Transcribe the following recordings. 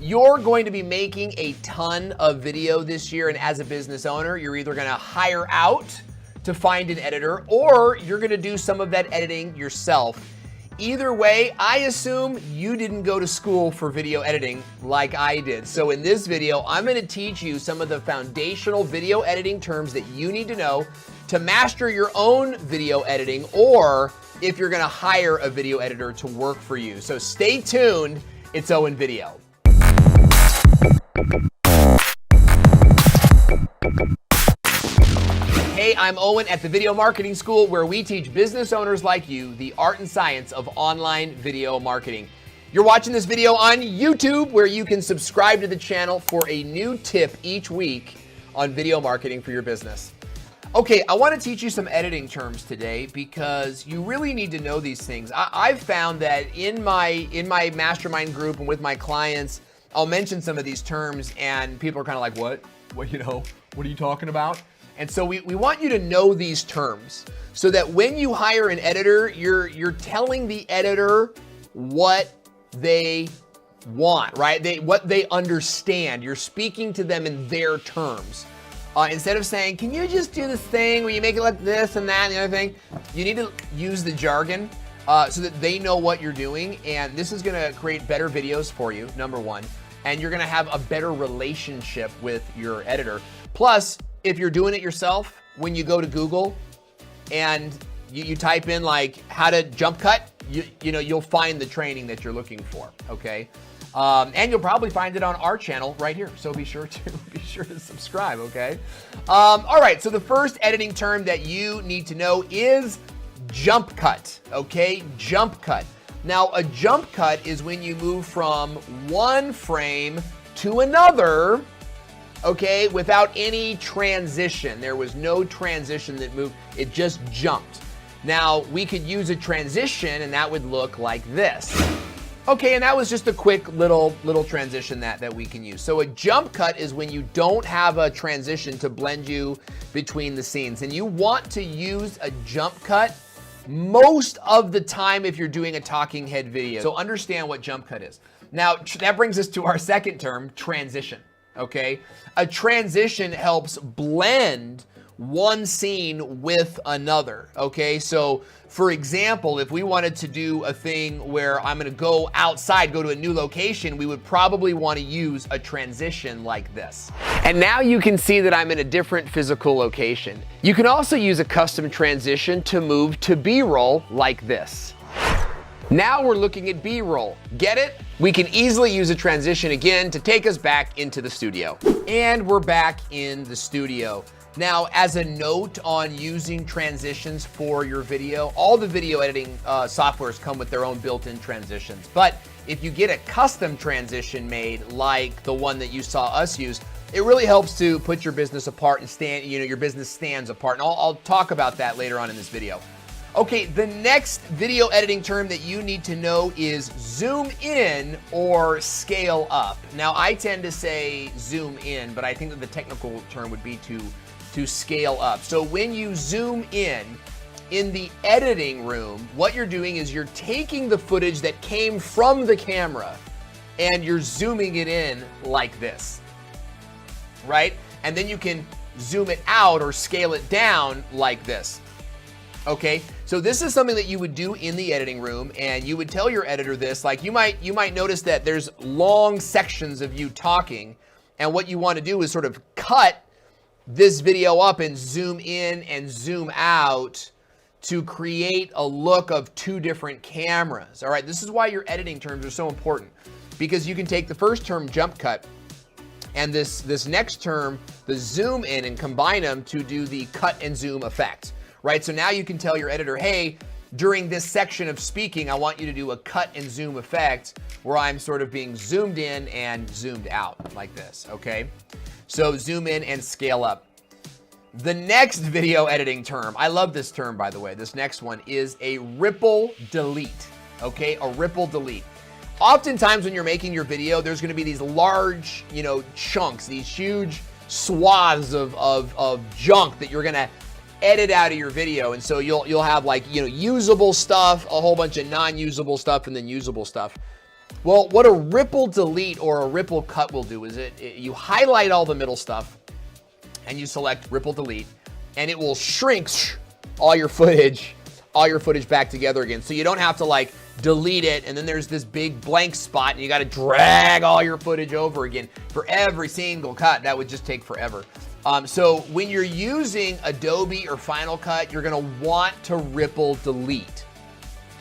you're going to be making a ton of video this year, and as a business owner, you're either going to hire out to find an editor, or you're going to do some of that editing yourself. Either way, I assume you didn't go to school for video editing like I did. So in this video, I'm going to teach you some of the foundational video editing terms that you need to know to master your own video editing, or if you're going to hire a video editor to work for you. So stay tuned. It's Owen Video. Hey, I'm Owen at the Video Marketing School, where we teach business owners like you the art and science of online video marketing. You're watching this video on YouTube, where you can subscribe to the channel for a new tip each week on video marketing for your business. Okay, I want to teach you some editing terms today because you really need to know these things. I've found that in my mastermind group and with my clients, I'll mention some of these terms and people are kind of like, what, what are you talking about? And so we want you to know these terms so that when you hire an editor, you're telling the editor what they want, right? What they understand. You're speaking to them in their terms. Instead of saying, can you just do this thing where you make it like this and that and the other thing, you need to use the jargon so that they know what you're doing. And this is gonna create better videos for you, number one. And you're gonna have a better relationship with your editor. Plus, if you're doing it yourself, when you go to Google and you type in like how to jump cut, you'll find the training that you're looking for, okay? And you'll probably find it on our channel right here. So be sure to subscribe, okay? All right, so the first editing term that you need to know is jump cut, okay? Jump cut. Now, a jump cut is when you move from one frame to another, okay, without any transition. There was no transition that moved, it just jumped. Now, we could use a transition and that would look like this. Okay, and that was just a quick little transition that we can use. So a jump cut is when you don't have a transition to blend you between the scenes. And you want to use a jump cut most of the time if you're doing a talking head video. So understand what jump cut is. Now, that brings us to our second term, transition. Okay, a transition helps blend one scene with another. Okay, so for example, if we wanted to do a thing where I'm gonna go outside, go to a new location, we would probably want to use a transition like this. And now you can see that I'm in a different physical location. You can also use a custom transition to move to B-roll like this. Now we're looking at B-roll. Get it? We can easily use a transition again to take us back into the studio. And we're back in the studio. Now, as a note on using transitions for your video, all the video editing softwares come with their own built-in transitions. But if you get a custom transition made like the one that you saw us use, it really helps to put your business apart and your business stands apart. And I'll talk about that later on in this video. Okay, the next video editing term that you need to know is zoom in or scale up. Now, I tend to say zoom in, but I think that the technical term would be to scale up. So when you zoom in the editing room, what you're doing is you're taking the footage that came from the camera and you're zooming it in like this, right? And then you can zoom it out or scale it down like this. Okay, so this is something that you would do in the editing room, and you would tell your editor this. Like you might notice that there's long sections of you talking, and what you want to do is sort of cut this video up and zoom in and zoom out to create a look of two different cameras. All right, this is why your editing terms are so important, because you can take the first term, jump cut, and this next term, the zoom in, and combine them to do the cut and zoom effect. Right, so now you can tell your editor, hey, during this section of speaking, I want you to do a cut and zoom effect where I'm sort of being zoomed in and zoomed out like this, okay? So zoom in and scale up. The next video editing term, I love this term, by the way. This next one is a ripple delete, okay? A ripple delete. Oftentimes when you're making your video, there's gonna be these large, chunks, these huge swaths of junk that you're gonna edit out of your video. And so you'll have like, usable stuff, a whole bunch of non-usable stuff, and then usable stuff. Well, what a ripple delete or a ripple cut will do is you highlight all the middle stuff and you select ripple delete, and it will shrink all your footage back together again. So you don't have to like delete it and then there's this big blank spot and you got to drag all your footage over again for every single cut. That would just take forever. So when you're using Adobe or Final Cut, you're going to want to ripple delete.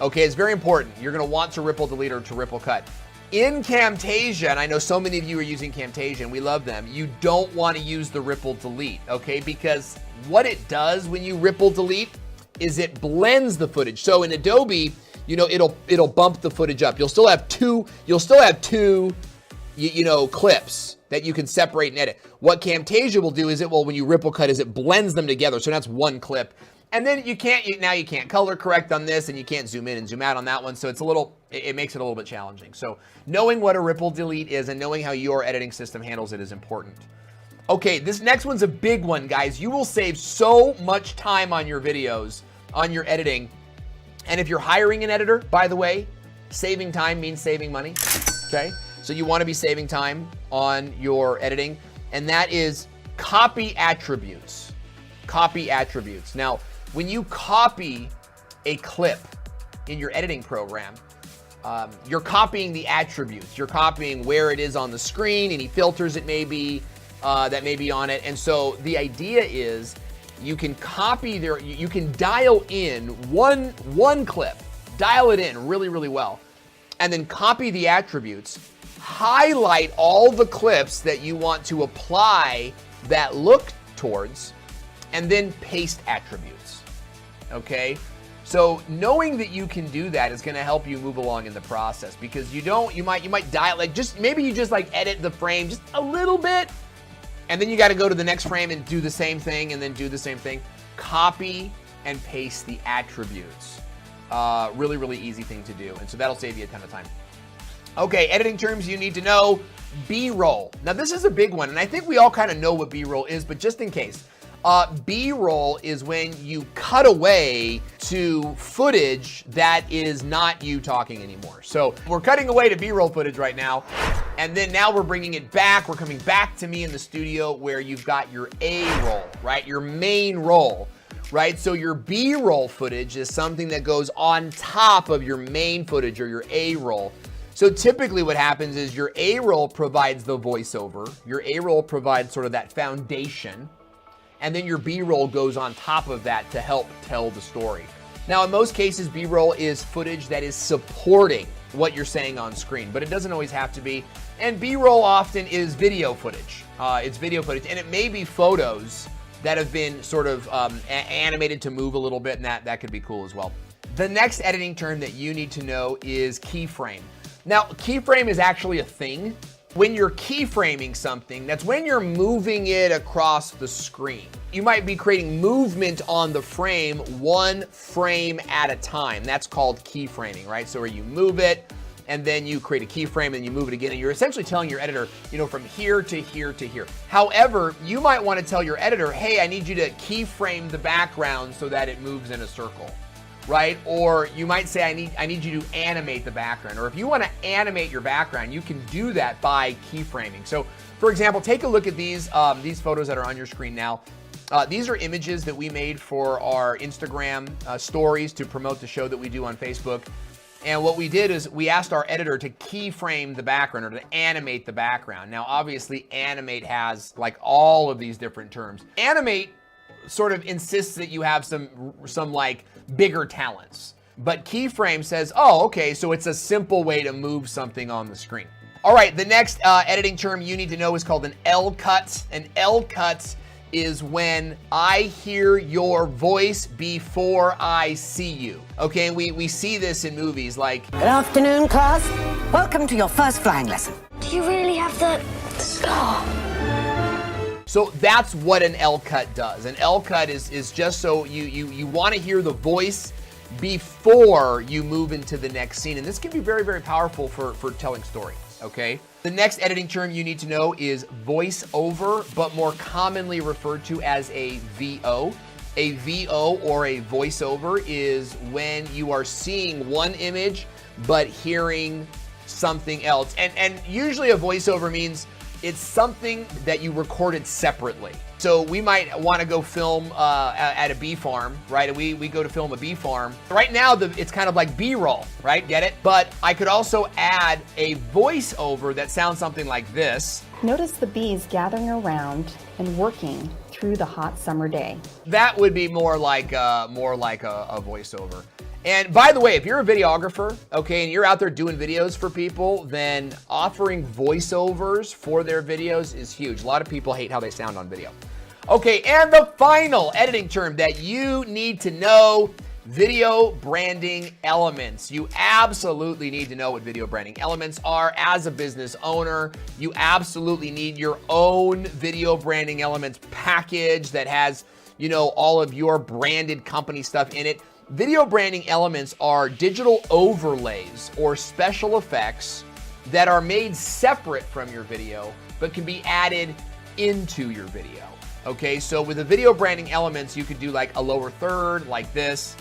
Okay, it's very important. You're going to want to ripple delete or to ripple cut. In Camtasia, and I know so many of you are using Camtasia and we love them, you don't want to use the ripple delete, okay? Because what it does when you ripple delete is it blends the footage. So in Adobe, you know, it'll bump the footage up. You'll still have two clips that you can separate and edit. What Camtasia will do is when you ripple cut is it blends them together. So that's one clip. And then you can't color correct on this and you can't zoom in and zoom out on that one. So it makes it a little bit challenging. So knowing what a ripple delete is and knowing how your editing system handles it is important. Okay, this next one's a big one, guys. You will save so much time on your videos, on your editing. And if you're hiring an editor, by the way, saving time means saving money, okay? So you want to be saving time on your editing, and that is copy attributes. Copy attributes. Now, when you copy a clip in your editing program, you're copying the attributes. You're copying where it is on the screen, any filters it may be, that may be on it. And so the idea is you can you can dial in one clip, dial it in really, really well, and then copy the attributes, highlight all the clips that you want to apply that look towards, and then paste attributes, okay? So knowing that you can do that is gonna help you move along in the process, because you might dial, maybe you just like edit the frame just a little bit, and then you got to go to the next frame and do the same thing and then do the same thing. Copy and paste the attributes. Really, really easy thing to do. And so that'll save you a ton of time. Okay, editing terms you need to know. B-roll. Now this is a big one, and I think we all kind of know what B-roll is, but just in case. B-roll is when you cut away to footage that is not you talking anymore. So we're cutting away to B-roll footage right now, and then now we're bringing it back. We're coming back to me in the studio where you've got your A-roll, right? Your main roll, right? So your B-roll footage is something that goes on top of your main footage or your A-roll. So typically what happens is your A-roll provides the voiceover. Your A-roll provides sort of that foundation, and then your B-roll goes on top of that to help tell the story. Now, in most cases, B-roll is footage that is supporting what you're saying on screen, but it doesn't always have to be. And B-roll often is video footage. It's video footage, and it may be photos that have been sort of animated to move a little bit, and that could be cool as well. The next editing term that you need to know is keyframe. Now, keyframe is actually a thing. When you're keyframing something, that's when you're moving it across the screen. You might be creating movement on the frame, one frame at a time. That's called keyframing, right? So where you move it, and then you create a keyframe, and you move it again, and you're essentially telling your editor, from here to here to here. However, you might want to tell your editor, hey, I need you to keyframe the background so that it moves in a circle, right? Or you might say, I need you to animate the background. Or if you want to animate your background, you can do that by keyframing. So for example, take a look at these photos that are on your screen now. These are images that we made for our Instagram stories to promote the show that we do on Facebook. And what we did is we asked our editor to keyframe the background or to animate the background. Now, obviously, animate has like all of these different terms. Animate sort of insists that you have some like bigger talents. But keyframe says, oh, okay, so it's a simple way to move something on the screen. All right, the next editing term you need to know is called an L-cut. An L-cut is when I hear your voice before I see you. Okay, we see this in movies like... Good afternoon, class. Welcome to your first flying lesson. Do you really have the scar? So that's what an L-cut does. An L-cut is just so you want to hear the voice before you move into the next scene. And this can be very, very powerful for telling stories, okay? The next editing term you need to know is voiceover, but more commonly referred to as a VO. A VO or a voiceover is when you are seeing one image, but hearing something else. And usually a voiceover means it's something that you recorded separately. So we might want to go film at a bee farm, right? And we go to film a bee farm. Right now, it's kind of like B-roll, right? Get it? But I could also add a voiceover that sounds something like this. Notice the bees gathering around and working through the hot summer day. That would be more like a voiceover. And by the way, if you're a videographer, okay, and you're out there doing videos for people, then offering voiceovers for their videos is huge. A lot of people hate how they sound on video. Okay, and the final editing term that you need to know, video branding elements. You absolutely need to know what video branding elements are as a business owner. You absolutely need your own video branding elements package that has, you know, all of your branded company stuff in it. Video branding elements are digital overlays or special effects that are made separate from your video, but can be added into your video. Okay, so with the video branding elements, you could do like a lower third like this.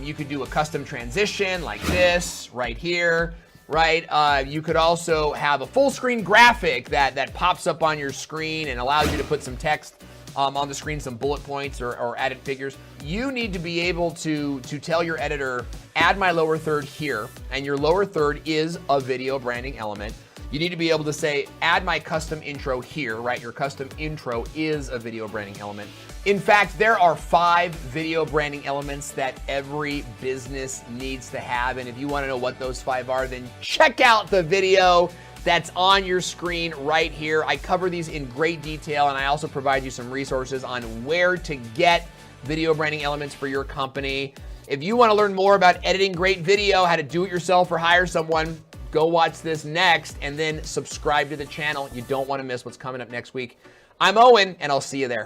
You could do a custom transition like this right here, right? You could also have a full screen graphic that pops up on your screen and allows you to put some text on the screen, some bullet points or added figures. You need to be able to tell your editor, add my lower third here, and your lower third is a video branding element. You need to be able to say, add my custom intro here, right? Your custom intro is a video branding element. In fact, there are 5 video branding elements that every business needs to have. And if you want to know what those 5 are, then check out the video that's on your screen right here. I cover these in great detail, and I also provide you some resources on where to get video branding elements for your company. If you want to learn more about editing great video, how to do it yourself or hire someone, go watch this next and then subscribe to the channel. You don't want to miss what's coming up next week. I'm Owen, and I'll see you there.